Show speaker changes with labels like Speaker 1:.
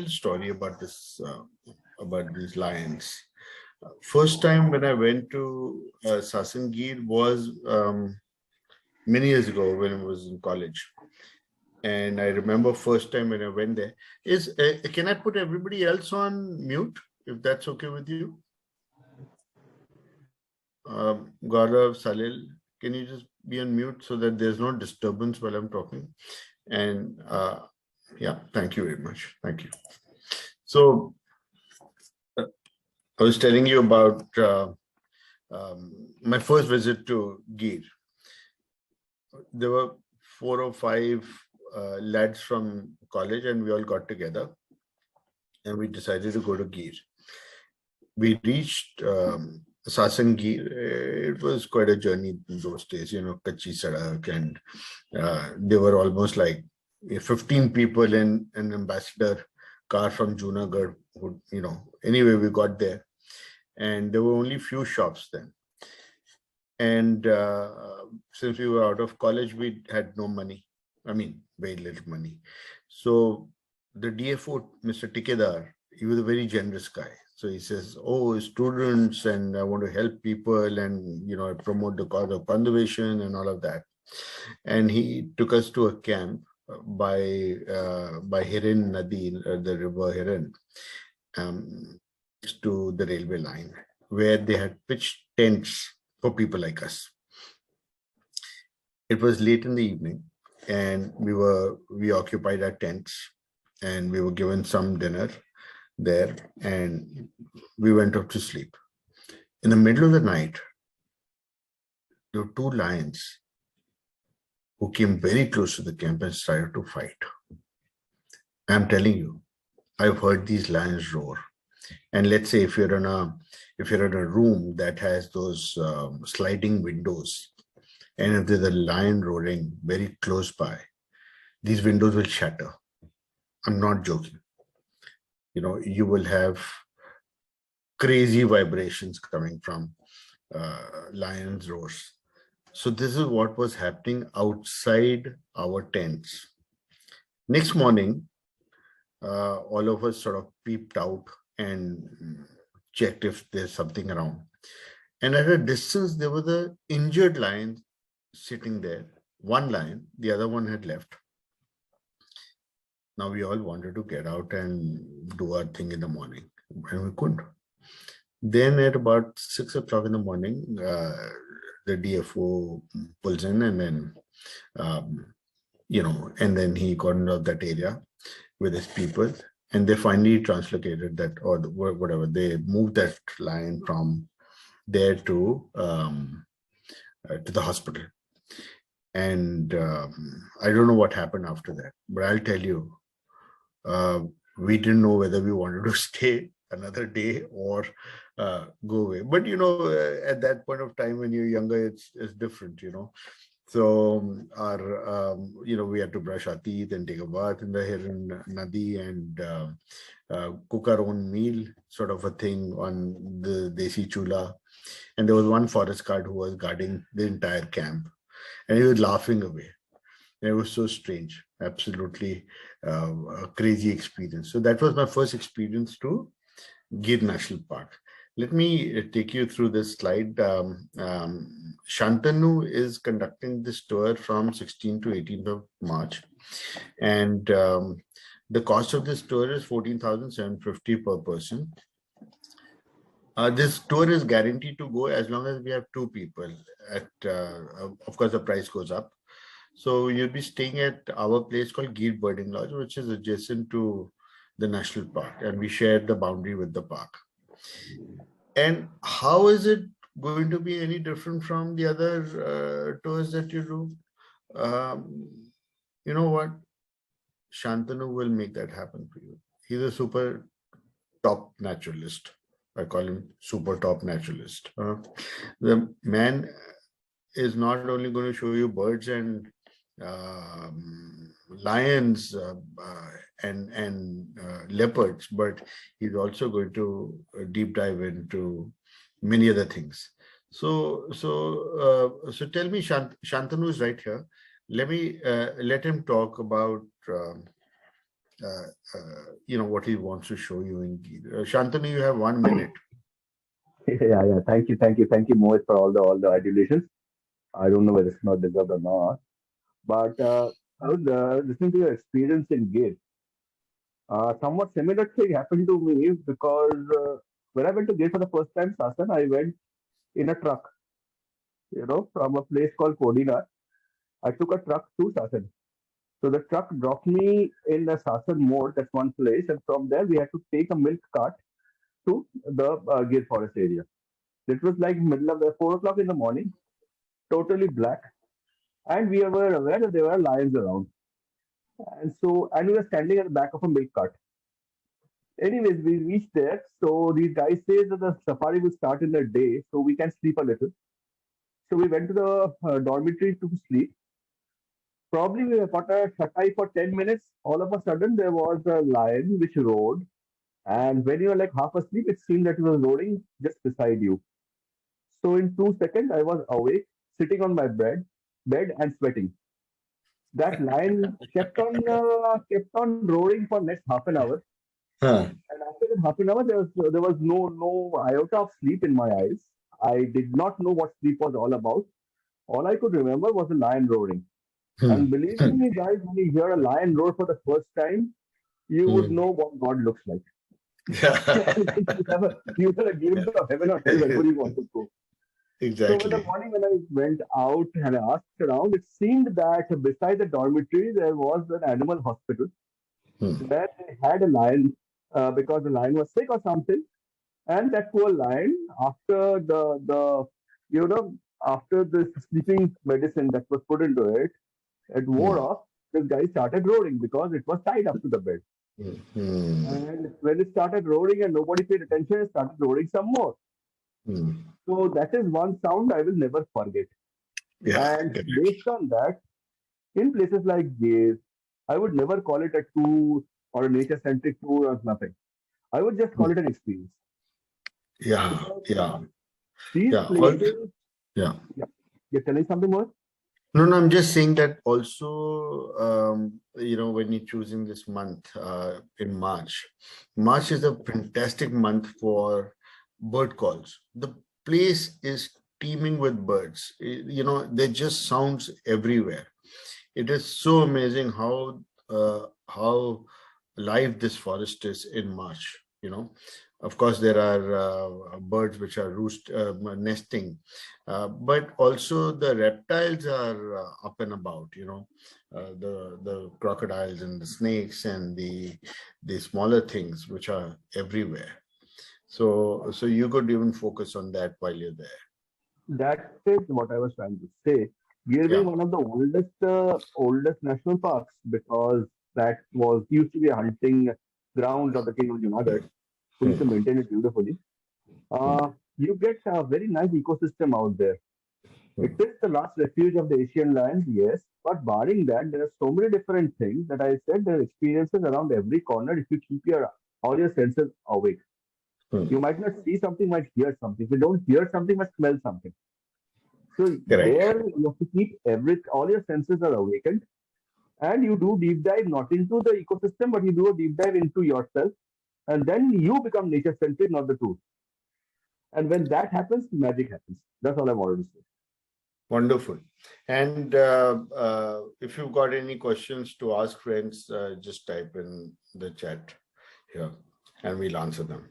Speaker 1: Story about this about these lions. First time when I went to Sasangir was many years ago when I was in college, and I remember first time when I went there. Can I put everybody else on mute if that's okay with you? Gaurav, Salil, can you just be on mute so that there's no disturbance while I'm talking? And yeah, thank you very much. Thank you. So I was telling you about my first visit to Gir. There were 4 or 5 lads from college, and we all got together, and we decided to go to Gir. We reached Sasang Gir. It was quite a journey in those days, Kachi Sadak, and they were almost like 15 people in an ambassador car from Junagadh. Anyway, we got there, and there were only few shops then. And since we were out of college, we had no money. I mean, very little money. So the DFO, Mr. Tikedar, he was a very generous guy. So he says, "Oh, students, and I want to help people, and promote the cause of conservation and all of that." And he took us to a camp by Hiran Nadi, the river Hiran, next to the railway line, where they had pitched tents for people like us. It was late in the evening, and we occupied our tents, and we were given some dinner there, and we went off to sleep. In the middle of the night, there were 2 lions who came very close to the camp and started to fight. I'm telling you, I've heard these lions roar. And let's say if you're in a room that has those sliding windows, and if there's a lion roaring very close by, these windows will shatter. I'm not joking. You will have crazy vibrations coming from lions' roars. So this is what was happening outside our tents. Next morning, all of us sort of peeped out and checked if there's something around. And at a distance, there was an injured lion sitting there. One lion, the other one had left. Now we all wanted to get out and do our thing in the morning, and we couldn't. Then at about 6 o'clock in the morning, the DFO pulls in, and then, and then he got out of that area with his people, and they finally translocated that, or whatever. They moved that lion from there to the hospital. And I don't know what happened after that, but I'll tell you, we didn't know whether we wanted to stay another day or go away. But at that point of time when you're younger, it's different. So our we had to brush our teeth and take a bath in the Hiran Nadi and cook our own meal, sort of a thing, on the Desi Chula. And there was one forest guard who was guarding the entire camp, and he was laughing away. And it was so strange, absolutely a crazy experience. So that was my first experience to Gir National Park. Let me take you through this slide. Shantanu is conducting this tour from 16th to 18th of March. And the cost of this tour is 14,750 per person. This tour is guaranteed to go as long as we have 2 people. Of course, the price goes up. So you'll be staying at our place called Gir Birding Lodge, which is adjacent to the national park, and we share the boundary with the park. And how is it going to be any different from the other tours that you do? You know what? Shantanu will make that happen for you. He's a super top naturalist. I call him super top naturalist. The man is not only going to show you birds and lions and leopards, but he's also going to deep dive into many other things. So tell me, Shantanu is right here. Let him talk about what he wants to show you in Gir. Shantanu, you have 1 minute.
Speaker 2: Yeah. Thank you, Mohit, for all the adulations. I don't know whether it's not deserved or not, but I was listening to your experience in Gate. Somewhat similar thing happened to me because when I went to Gate for the first time, Sasan, I went in a truck, from a place called Kodina. I took a truck to Sasan. So the truck dropped me in the Sasan Mode, that's one place, and from there we had to take a milk cart to the Gir Forest area. It was like middle of the 4 o'clock in the morning, totally black, and we were aware that there were lions around, and we were standing at the back of a milk cart. Anyways, we reached there. So these guys say that the safari will start in the day, so we can sleep a little. So we went to the dormitory to sleep. Probably we were got a shatai for 10 minutes. All of a sudden, there was a lion which roared, and when you were like half asleep, it seemed that it was roaring just beside you. So in 2 seconds, I was awake, sitting on my bed and sweating. That lion kept on roaring for next half an hour.
Speaker 1: Huh.
Speaker 2: And after that half an hour, there was no iota of sleep in my eyes. I did not know what sleep was all about. All I could remember was the lion roaring.
Speaker 1: Hmm.
Speaker 2: And believe
Speaker 1: Hmm.
Speaker 2: me, guys, when you hear a lion roar for the first time, you would
Speaker 1: Hmm.
Speaker 2: know what God looks like.
Speaker 1: Yeah.
Speaker 2: You have a glimpse of heaven or hell wherever you want to go. So in the
Speaker 1: Exactly.
Speaker 2: morning when I went out and I asked around, it seemed that beside the dormitory there was an animal hospital
Speaker 1: Hmm.
Speaker 2: where they had a lion because the lion was sick or something. And that poor lion, after you know, after this sleeping medicine that was put into it, it wore
Speaker 1: Hmm.
Speaker 2: off. This guy started roaring because it was tied up to the bed.
Speaker 1: Hmm. Hmm.
Speaker 2: And when it started roaring and nobody paid attention, it started roaring some more.
Speaker 1: Hmm.
Speaker 2: So that is one sound I will never forget.
Speaker 1: Yeah.
Speaker 2: And
Speaker 1: Correct.
Speaker 2: based on that, in places like Gaze, I would never call it a tour or a nature centric tour or nothing. I would just
Speaker 1: Hmm.
Speaker 2: call it an experience
Speaker 1: Yeah.
Speaker 2: because
Speaker 1: Yeah.
Speaker 2: these
Speaker 1: Yeah.
Speaker 2: places,
Speaker 1: Yeah.
Speaker 2: yeah, you're telling something more?
Speaker 1: No, no, I'm just saying that also, when you're choosing this month in March, March is a fantastic month for bird calls. The place is teeming with birds. They just sounds everywhere. It is so amazing how live this forest is in March. Of course, there are birds which are nesting, but also the reptiles are up and about. The crocodiles and the snakes and the smaller things which are everywhere. So you could even focus on that while you're there.
Speaker 2: That is what I was trying to say. Gir being
Speaker 1: Yeah.
Speaker 2: one of the oldest national parks because that was used to be a hunting ground of the king of Junagadh, who used to
Speaker 1: Hmm.
Speaker 2: maintain it beautifully.
Speaker 1: Hmm.
Speaker 2: You get a very nice ecosystem out there. It
Speaker 1: Hmm.
Speaker 2: is the last refuge of the Asian lions, yes, but barring that, there are so many different things that I said there are experiences around every corner if you keep your all your senses awake. You
Speaker 1: Hmm.
Speaker 2: might not see something, might hear something. If you don't hear something, might smell something. So
Speaker 1: Correct.
Speaker 2: there you have to keep all your senses are awakened and you do deep dive not into the ecosystem, but you do a deep dive into yourself, and then you become nature centric, not the tool. And when that happens, magic happens. That's all I wanted to say.
Speaker 1: Wonderful. And if you've got any questions to ask friends, just type in the chat here and we'll answer them.